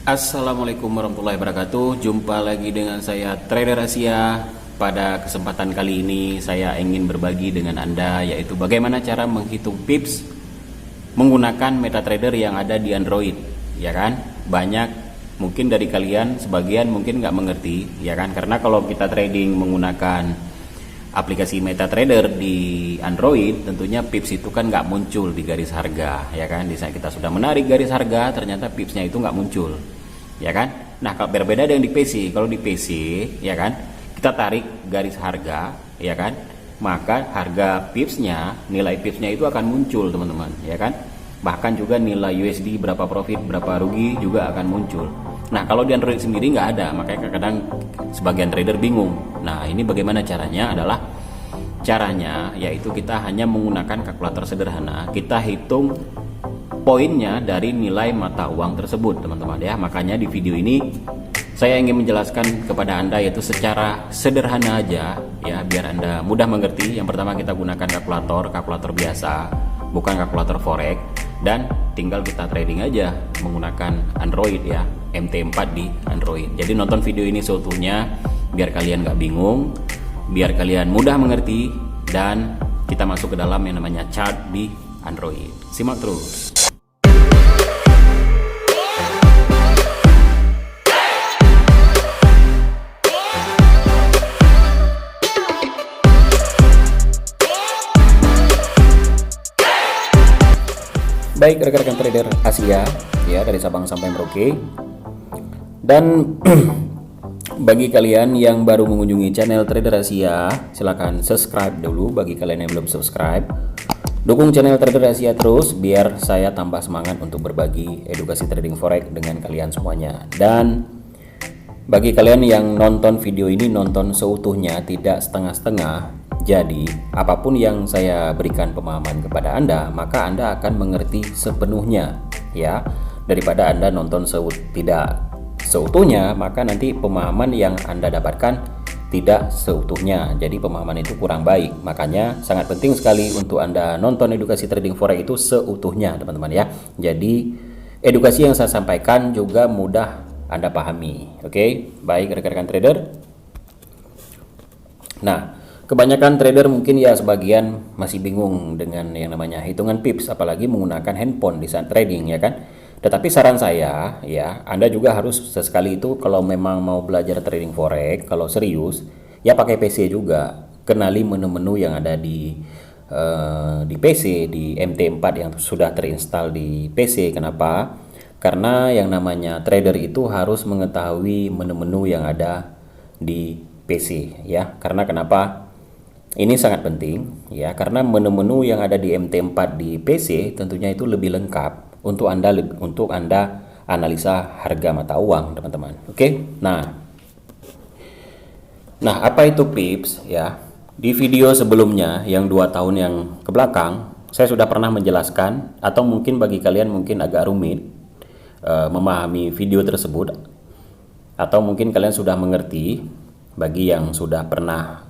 Assalamualaikum warahmatullahi wabarakatuh. Jumpa lagi dengan saya Trader Asia. Pada kesempatan kali ini saya ingin berbagi dengan Anda yaitu bagaimana cara menghitung pips menggunakan MetaTrader yang ada di Android, ya kan? Banyak mungkin dari kalian sebagian mungkin nggak mengerti, ya kan? Karena kalau kita trading menggunakan aplikasi MetaTrader di Android, tentunya pips itu kan nggak muncul di garis harga, ya kan? Di saat kita sudah menarik garis harga, ternyata pipsnya itu nggak muncul, ya kan? Nah, kalau berbeda dengan di PC, kalau di PC, ya kan, kita tarik garis harga, ya kan, maka harga pipsnya, nilai pipsnya itu akan muncul, teman-teman, ya kan? Bahkan juga nilai USD berapa profit, berapa rugi juga akan muncul. Nah, kalau di Android sendiri nggak ada, makanya kadang-kadang sebagian trader bingung. Nah, ini bagaimana caranya adalah caranya yaitu kita hanya menggunakan kalkulator sederhana. Kita hitung poinnya dari nilai mata uang tersebut, teman-teman ya. Makanya di video ini saya ingin menjelaskan kepada Anda yaitu secara sederhana aja ya, biar Anda mudah mengerti. Yang pertama kita gunakan kalkulator biasa, bukan kalkulator forex, dan tinggal kita trading aja menggunakan Android ya, MT4 di Android. Jadi nonton video ini seutuhnya biar kalian gak bingung, biar kalian mudah mengerti, dan kita masuk ke dalam yang namanya chart di Android. Simak terus. Baik rekan-rekan trader Asia ya, dari Sabang sampai Merauke. Dan bagi kalian yang baru mengunjungi channel Trader Asia, silahkan subscribe dulu. Bagi kalian yang belum subscribe, dukung channel Trader Asia terus biar saya tambah semangat untuk berbagi edukasi trading forex dengan kalian semuanya. Dan bagi kalian yang nonton video ini, nonton seutuhnya, tidak setengah-setengah. Jadi, apapun yang saya berikan pemahaman kepada Anda, maka Anda akan mengerti sepenuhnya, ya. Daripada Anda nonton tidak seutuhnya, maka nanti pemahaman yang Anda dapatkan tidak seutuhnya. Jadi, pemahaman itu kurang baik. Makanya sangat penting sekali untuk Anda nonton edukasi trading forex itu seutuhnya, teman-teman ya. Jadi, edukasi yang saya sampaikan juga mudah Anda pahami. Oke, baik rekan-rekan trader. Nah, kebanyakan trader mungkin ya sebagian masih bingung dengan yang namanya hitungan pips, apalagi menggunakan handphone di saat trading, ya kan. Tetapi saran saya ya, Anda juga harus sesekali itu kalau memang mau belajar trading forex, kalau serius ya pakai PC juga. Kenali menu-menu yang ada di PC, di MT4 yang sudah terinstall di PC. Kenapa? Karena yang namanya trader itu harus mengetahui menu-menu yang ada di PC ya. Karena kenapa? Ini sangat penting ya, karena menu-menu yang ada di MT4 di PC tentunya itu lebih lengkap untuk Anda analisa harga mata uang, teman-teman. Oke. Nah, apa itu pips ya? Di video sebelumnya yang 2 tahun yang ke belakang, saya sudah pernah menjelaskan, atau mungkin bagi kalian mungkin agak rumit memahami video tersebut, atau mungkin kalian sudah mengerti. Bagi yang sudah pernah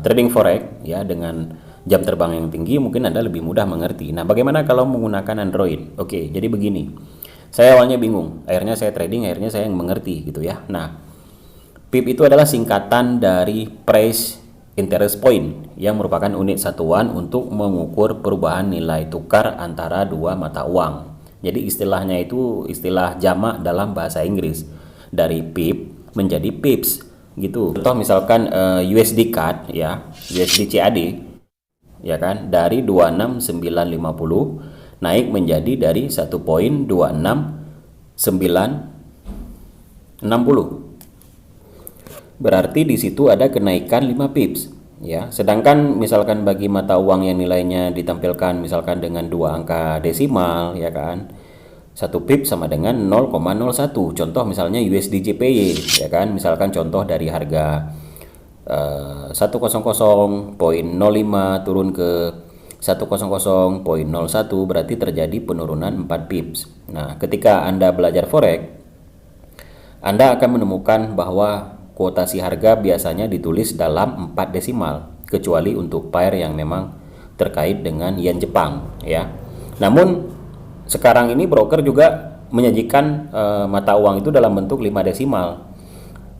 trading forex ya dengan jam terbang yang tinggi, mungkin Anda lebih mudah mengerti. Nah, bagaimana kalau menggunakan Android? Oke, jadi begini. Saya awalnya bingung, akhirnya saya trading, akhirnya saya yang mengerti gitu ya. Nah, PIP itu adalah singkatan dari Price Interest Point yang merupakan unit satuan untuk mengukur perubahan nilai tukar antara dua mata uang. Jadi istilahnya itu istilah jamak dalam bahasa Inggris. Dari PIP menjadi pips gitu. Contoh misalkan USD CAD ya, USD CAD ya kan, dari 26950 naik menjadi dari 1.26960. Berarti di situ ada kenaikan 5 pips ya. Sedangkan misalkan bagi mata uang yang nilainya ditampilkan misalkan dengan 2 angka desimal ya kan, 1 pip sama dengan 0,01. Contoh misalnya USD JPY ya kan, misalkan contoh dari harga 100.05 turun ke 100.01, berarti terjadi penurunan 4 pips. Nah, ketika Anda belajar forex, Anda akan menemukan bahwa kuotasi harga biasanya ditulis dalam 4 desimal, kecuali untuk pair yang memang terkait dengan yen Jepang ya. Namun sekarang ini broker juga menyajikan mata uang itu dalam bentuk 5 desimal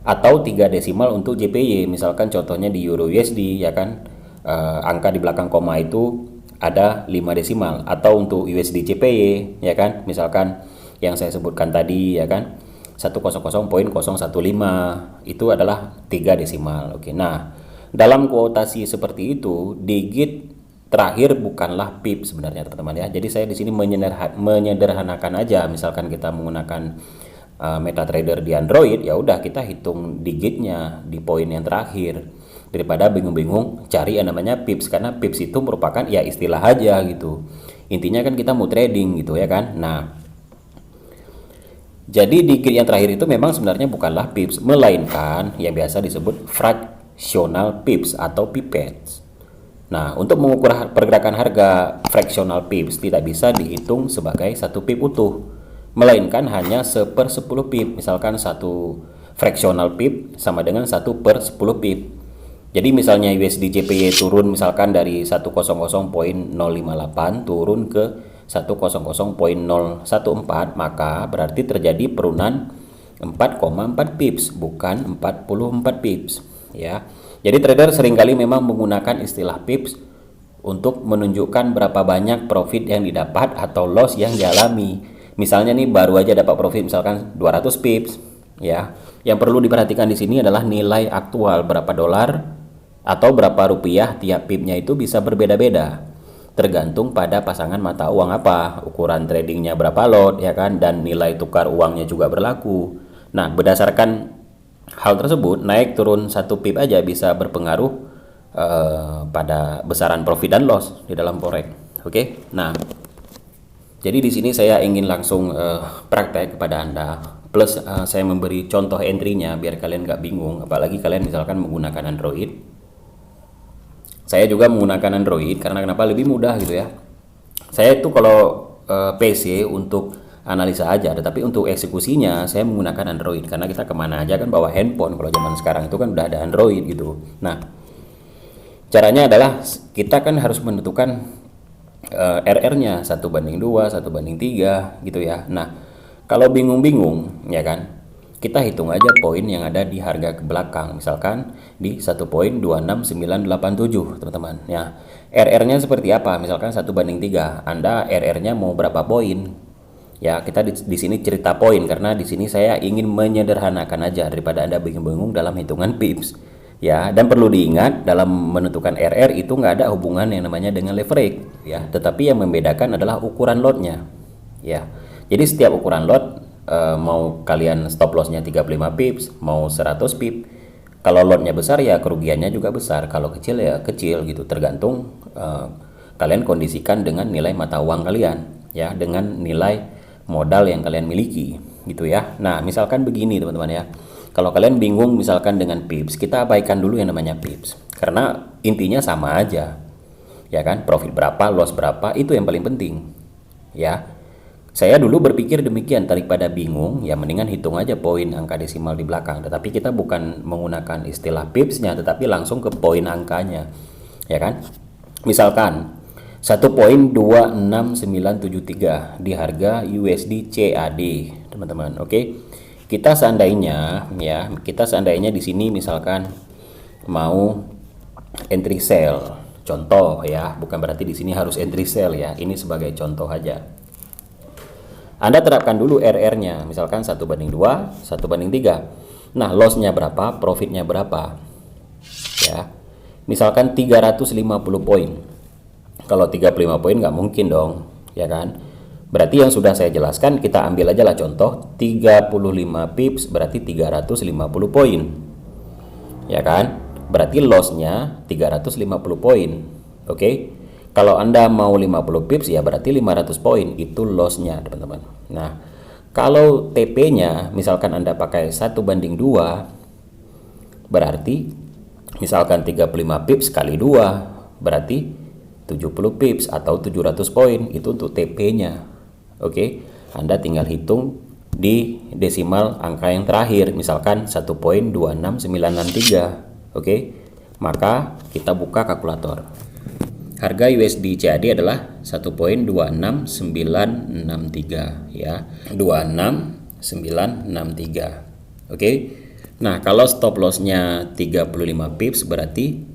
atau 3 desimal untuk JPY. Misalkan contohnya di Euro USD ya kan, angka di belakang koma itu ada 5 desimal, atau untuk USD JPY ya kan, misalkan yang saya sebutkan tadi ya kan 100.015 itu adalah 3 desimal. Oke, nah dalam kuotasi seperti itu digit terakhir bukanlah pip sebenarnya teman-teman ya. Jadi saya di sini menyederhanakan aja. Misalkan kita menggunakan MetaTrader di Android, ya udah kita hitung digitnya di poin yang terakhir daripada bingung-bingung cari yang namanya pips, karena pips itu merupakan ya istilah aja gitu. Intinya kan kita mau trading gitu ya kan. Nah, jadi digit yang terakhir itu memang sebenarnya bukanlah pips, melainkan yang biasa disebut fractional pips atau pipettes. Nah, untuk mengukur pergerakan harga fractional pips tidak bisa dihitung sebagai satu pip utuh, melainkan hanya 1/10 pip. Misalkan satu fractional pip sama dengan 1/10 pip. Jadi misalnya USD JPY turun misalkan dari 100.058 turun ke 100.014, maka berarti terjadi penurunan 4,4 pips, bukan 44 pips ya. Jadi trader seringkali memang menggunakan istilah pips untuk menunjukkan berapa banyak profit yang didapat atau loss yang dialami. Misalnya nih baru aja dapat profit misalkan 200 pips ya. Yang perlu diperhatikan di sini adalah nilai aktual berapa dolar atau berapa rupiah. Tiap pipnya itu bisa berbeda-beda tergantung pada pasangan mata uang apa, ukuran tradingnya berapa lot ya kan, dan nilai tukar uangnya juga berlaku. Nah, berdasarkan hal tersebut, naik turun 1 pip aja bisa berpengaruh pada besaran profit dan loss di dalam forex. Oke. Nah, jadi di sini saya ingin langsung praktek kepada Anda, plus saya memberi contoh entry-nya biar kalian nggak bingung, apalagi kalian misalkan menggunakan Android. Saya juga menggunakan Android karena kenapa lebih mudah gitu ya. Saya itu kalau PC untuk analisa aja, tetapi untuk eksekusinya saya menggunakan Android karena kita kemana aja kan bawa handphone. Kalau zaman sekarang itu kan udah ada Android gitu. Nah, caranya adalah kita kan harus menentukan RR-nya 1/2, 1/3 gitu ya. Nah, kalau bingung-bingung ya kan, kita hitung aja poin yang ada di harga ke belakang, misalkan di 1.26987 teman-teman ya. RR-nya seperti apa? Misalkan 1/3, Anda RR-nya mau berapa poin ya. Kita di sini cerita poin karena di sini saya ingin menyederhanakan aja daripada Anda bingung-bingung dalam hitungan pips ya. Dan perlu diingat dalam menentukan RR itu nggak ada hubungan yang namanya dengan leverage ya, tetapi yang membedakan adalah ukuran lotnya ya. Jadi setiap ukuran lot, mau kalian stop lossnya 35 pips, mau 100 pip, kalau lotnya besar ya kerugiannya juga besar, kalau kecil ya kecil gitu, tergantung kalian kondisikan dengan nilai mata uang kalian ya, dengan nilai modal yang kalian miliki gitu ya. Nah, misalkan begini teman-teman ya, kalau kalian bingung misalkan dengan pips, kita abaikan dulu yang namanya pips karena intinya sama aja ya kan, profit berapa, loss berapa, itu yang paling penting ya. Saya dulu berpikir demikian, daripada bingung ya mendingan hitung aja poin angka desimal di belakang. Tetapi kita bukan menggunakan istilah pipsnya, tetapi langsung ke poin angkanya ya kan. Misalkan 1.26973 di harga USD CAD teman-teman. Oke, kita seandainya di sini misalkan mau entry sell, contoh ya, bukan berarti di sini harus entry sell ya, ini sebagai contoh aja. Anda terapkan dulu RR-nya, misalkan 1/2, 1/3. Nah, loss-nya berapa, profit-nya berapa? Ya. Misalkan 350 poin. Kalau 35 poin nggak mungkin dong, ya kan? Berarti yang sudah saya jelaskan, kita ambil aja lah contoh, 35 pips berarti 350 poin. Ya kan? Berarti loss-nya 350 poin. Oke? Kalau Anda mau 50 pips ya berarti 500 poin, itu loss-nya teman-teman. Nah, kalau TP-nya misalkan Anda pakai 1/2, berarti misalkan 35 pips kali 2 berarti 70 pips atau 700 poin, itu untuk TP-nya. Oke, Anda tinggal hitung di desimal angka yang terakhir, misalkan 1.26963. Oke, maka kita buka kalkulator. harga USD CAD adalah 1.26963 ya. 26963. Oke. Nah, kalau stop lossnya 35 pips berarti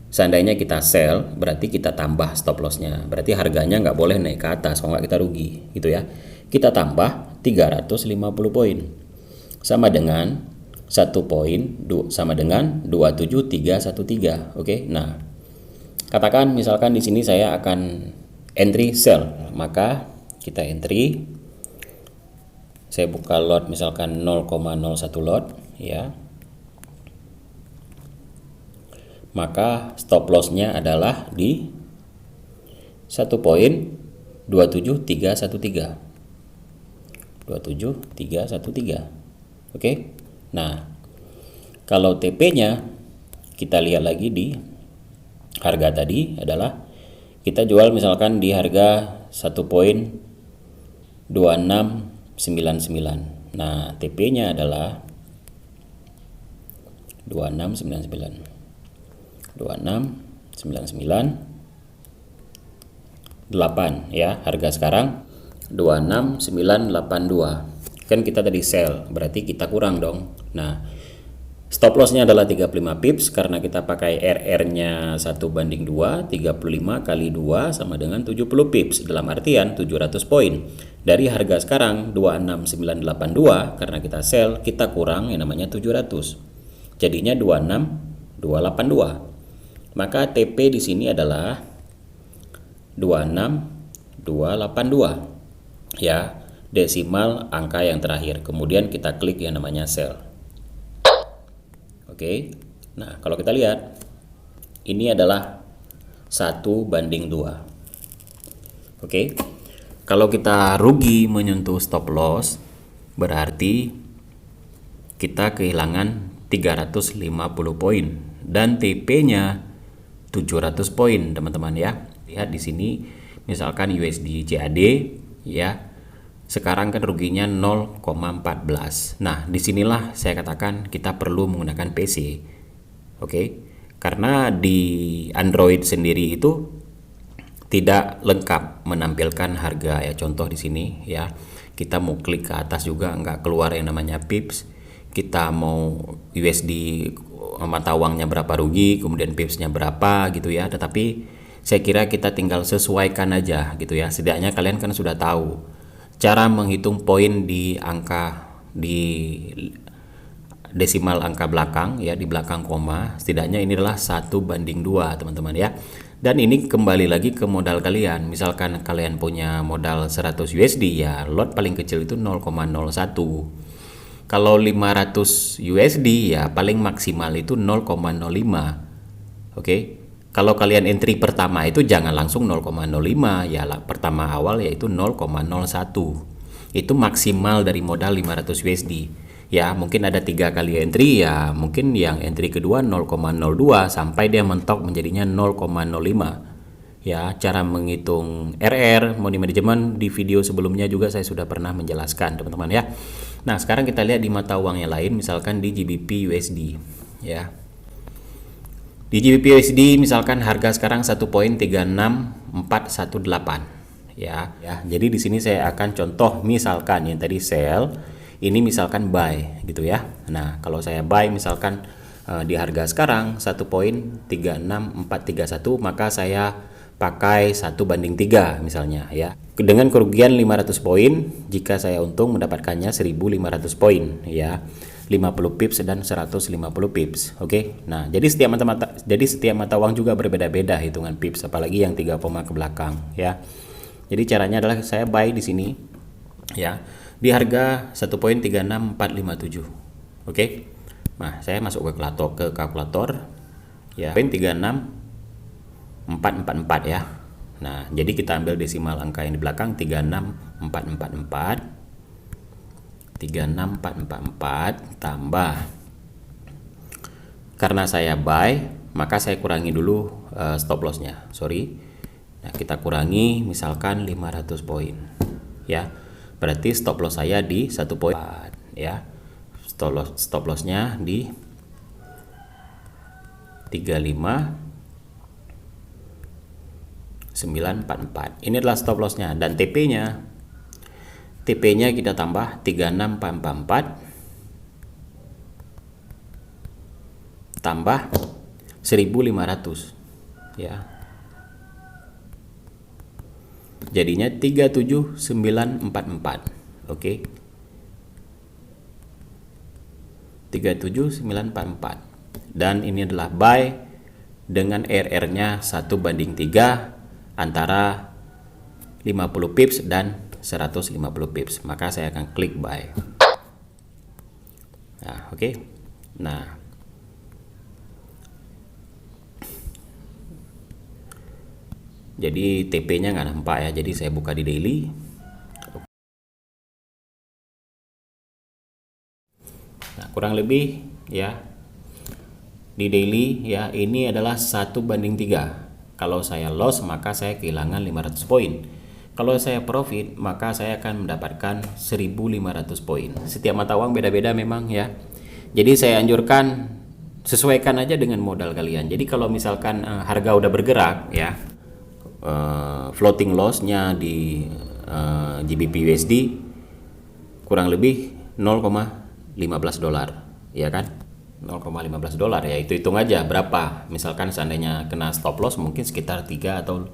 seandainya kita sell, berarti kita tambah stop lossnya. Berarti harganya nggak boleh naik ke atas, kalau nggak kita rugi, gitu ya. Kita tambah 350 poin. Sama dengan 1 poin sama dengan 27313. Oke. Nah, katakan misalkan di sini saya akan entry sell, maka kita entry. Saya buka lot misalkan 0,01 lot ya. Maka stop lossnya adalah di 1.27313. 27313. Oke. Nah, kalau TP-nya kita lihat lagi di harga tadi adalah kita jual misalkan di harga 1.2699. Nah, TP-nya adalah 2699. 26998 ya. Harga sekarang 26982. Kan kita tadi sell, berarti kita kurang dong. Nah, stop lossnya adalah 35 pips karena kita pakai RR-nya 1:2, 35 kali 2 sama dengan 70 pips, dalam artian 700 poin. Dari harga sekarang 26982 karena kita sell, kita kurang yang namanya 700. Jadinya 26282. Maka TP di sini adalah 26282 ya, desimal angka yang terakhir. Kemudian kita klik yang namanya sell. Oke. Nah, kalau kita lihat ini adalah 1:2. Oke. Kalau kita rugi menyentuh stop loss, berarti kita kehilangan 350 poin dan TP-nya 700 poin, teman-teman ya. Lihat di sini misalkan USD CAD ya. Sekarang kan ruginya 0,14. Nah, disinilah saya katakan kita perlu menggunakan PC. Oke. Karena di Android sendiri itu tidak lengkap menampilkan harga ya. Contoh di sini ya. Kita mau klik ke atas juga nggak keluar yang namanya pips. Kita mau USD mata uangnya berapa rugi, kemudian pipsnya berapa gitu ya. Tetapi saya kira kita tinggal sesuaikan aja gitu ya. Setidaknya kalian kan sudah tahu cara menghitung poin di desimal angka belakang ya, di belakang koma. Setidaknya ini adalah 1:2 teman-teman ya. Dan ini kembali lagi ke modal kalian. Misalkan kalian punya modal 100 USD ya, lot paling kecil itu 0,01. Kalau 500 USD ya paling maksimal itu 0,05. Oke. Kalau kalian entry pertama itu jangan langsung 0,05 ya, pertama awal yaitu 0,01. Itu maksimal dari modal 500 USD. Ya, mungkin ada 3 kali entry ya, mungkin yang entry kedua 0,02 sampai dia mentok menjadinya 0,05. Ya, cara menghitung RR money management di video sebelumnya juga saya sudah pernah menjelaskan, teman-teman ya. Nah, sekarang kita lihat di mata uang yang lain, misalkan di GBP USD ya. Di GBP USD misalkan harga sekarang 1.36418 ya. Jadi di sini saya akan contoh misalkan yang tadi sell, ini misalkan buy gitu ya. Nah, kalau saya buy misalkan di harga sekarang 1.36431, maka saya pakai 1:3 misalnya ya. Dengan kerugian 500 poin, jika saya untung mendapatkannya 1.500 poin ya. 50 pips dan 150 pips. Oke. Nah, jadi setiap mata uang juga berbeda-beda hitungan pips, apalagi yang 3 koma ke belakang ya. Jadi caranya adalah saya buy di sini ya, di harga 1.36457. Oke. Nah, saya masuk ke kalkulator ya. 36444 ya. Nah, jadi kita ambil desimal angka yang di belakang 36444. 36444 tambah, karena saya buy maka saya kurangi dulu stop lossnya. Nah, kita kurangi misalkan 500 poin ya. Berarti stop loss saya di 1.4 ya. Stop lossnya di 35 944. Ini adalah stop lossnya, dan TP-nya kita tambah 36444 tambah 1500 ya. Jadinya 37944. Oke. 37944. Dan ini adalah buy dengan RR-nya 1:3 antara 50 pips dan 150 pips. Maka saya akan klik buy. Nah, oke. Nah, jadi TP-nya nggak nampak ya. Jadi saya buka di daily. Nah, kurang lebih ya di daily ya ini adalah 1:3. Kalau saya loss maka saya kehilangan 500 poin. Kalau saya profit maka saya akan mendapatkan 1500 poin. Setiap mata uang beda-beda memang ya. Jadi saya anjurkan sesuaikan aja dengan modal kalian. Jadi kalau misalkan harga udah bergerak ya, floating loss-nya di GBP USD kurang lebih 0,15 dolar ya kan, 0,15 dolar ya. Itu hitung aja berapa. Misalkan seandainya kena stop loss mungkin sekitar 2 atau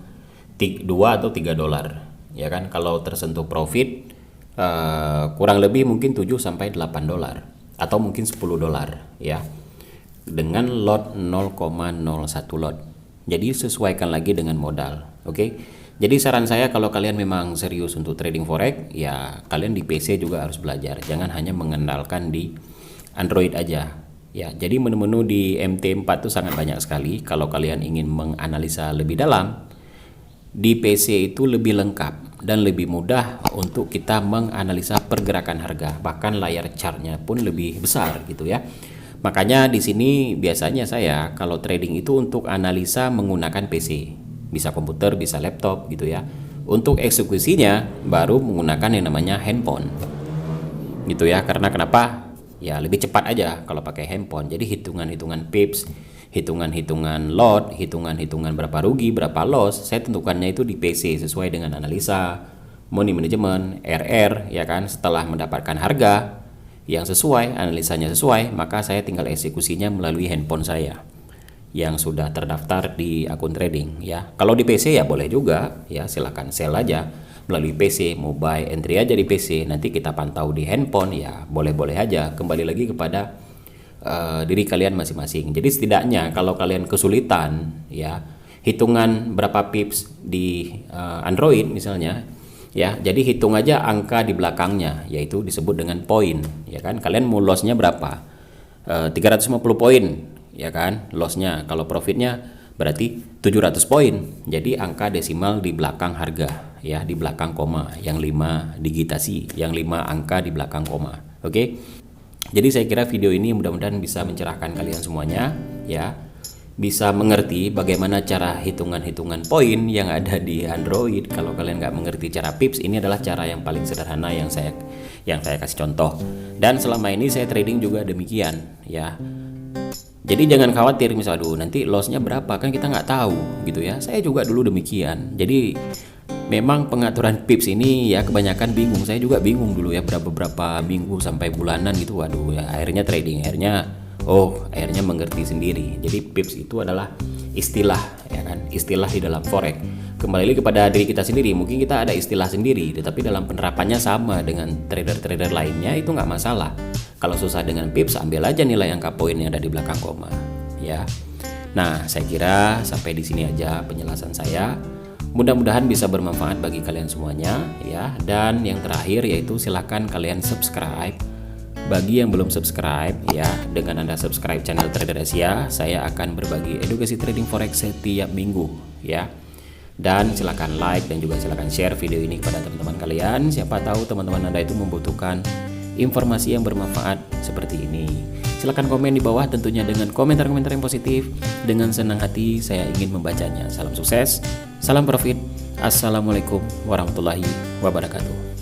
3 dolar ya kan. Kalau tersentuh profit kurang lebih mungkin 7 sampai 8 dolar atau mungkin 10 dolar ya, dengan lot 0,01 lot. Jadi sesuaikan lagi dengan modal. Oke. Jadi saran saya kalau kalian memang serius untuk trading forex ya, kalian di PC juga harus belajar. Jangan hanya mengandalkan di Android aja. Ya, jadi menu-menu di MT4 itu sangat banyak sekali. Kalau kalian ingin menganalisa lebih dalam, di PC itu lebih lengkap dan lebih mudah untuk kita menganalisa pergerakan harga. Bahkan layar chartnya pun lebih besar gitu ya. Makanya di sini biasanya saya kalau trading itu untuk analisa menggunakan PC. Bisa komputer, bisa laptop gitu ya. Untuk eksekusinya baru menggunakan yang namanya handphone. Gitu ya. Karena kenapa? Ya lebih cepat aja kalau pakai handphone. Jadi hitungan-hitungan pips, hitungan-hitungan lot, hitungan-hitungan berapa rugi, berapa loss, saya tentukannya itu di PC sesuai dengan analisa, money management, RR ya kan. Setelah mendapatkan harga yang sesuai, analisanya sesuai, maka saya tinggal eksekusinya melalui handphone saya yang sudah terdaftar di akun trading ya. Kalau di PC ya boleh juga ya, silahkan sell aja melalui PC, mau buy entry aja di PC, nanti kita pantau di handphone ya, boleh-boleh aja. Kembali lagi kepada diri kalian masing-masing. Jadi setidaknya kalau kalian kesulitan ya hitungan berapa pips di Android misalnya ya, jadi hitung aja angka di belakangnya, yaitu disebut dengan poin ya kan. Kalian mau lossnya berapa? 350 poin ya kan lossnya. Kalau profitnya berarti 700 poin. Jadi angka desimal di belakang harga ya, di belakang koma, yang 5 digitasi, yang 5 angka di belakang koma. Oke. Jadi saya kira video ini mudah-mudahan bisa mencerahkan kalian semuanya ya. Bisa mengerti bagaimana cara hitungan-hitungan poin yang ada di Android. Kalau kalian nggak mengerti cara pips, ini adalah cara yang paling sederhana yang saya kasih contoh. Dan selama ini saya trading juga demikian ya. Jadi jangan khawatir misalnya, aduh nanti lossnya berapa, kan kita nggak tahu gitu ya. Saya juga dulu demikian. Jadi memang pengaturan pips ini ya kebanyakan bingung. Saya juga bingung dulu ya, berapa minggu sampai bulanan gitu. Waduh ya, akhirnya trading, akhirnya mengerti sendiri. Jadi pips itu adalah istilah ya kan, istilah di dalam forex. Kembali lagi kepada diri kita sendiri, mungkin kita ada istilah sendiri, tetapi dalam penerapannya sama dengan trader-trader lainnya, itu nggak masalah. Kalau susah dengan pips, ambil aja nilai angka poin yang ada di belakang koma ya. Nah, saya kira sampai di sini aja penjelasan saya. Mudah-mudahan bisa bermanfaat bagi kalian semuanya ya. Dan yang terakhir yaitu silakan kalian subscribe. Bagi yang belum subscribe ya, dengan Anda subscribe channel Trader Asia, saya akan berbagi edukasi trading forex setiap minggu ya. Dan silakan like dan juga silakan share video ini kepada teman-teman kalian. Siapa tahu teman-teman Anda itu membutuhkan informasi yang bermanfaat seperti ini. Silakan komen di bawah tentunya dengan komentar-komentar yang positif. Dengan senang hati saya ingin membacanya. Salam sukses, salam profit. Assalamualaikum warahmatullahi wabarakatuh.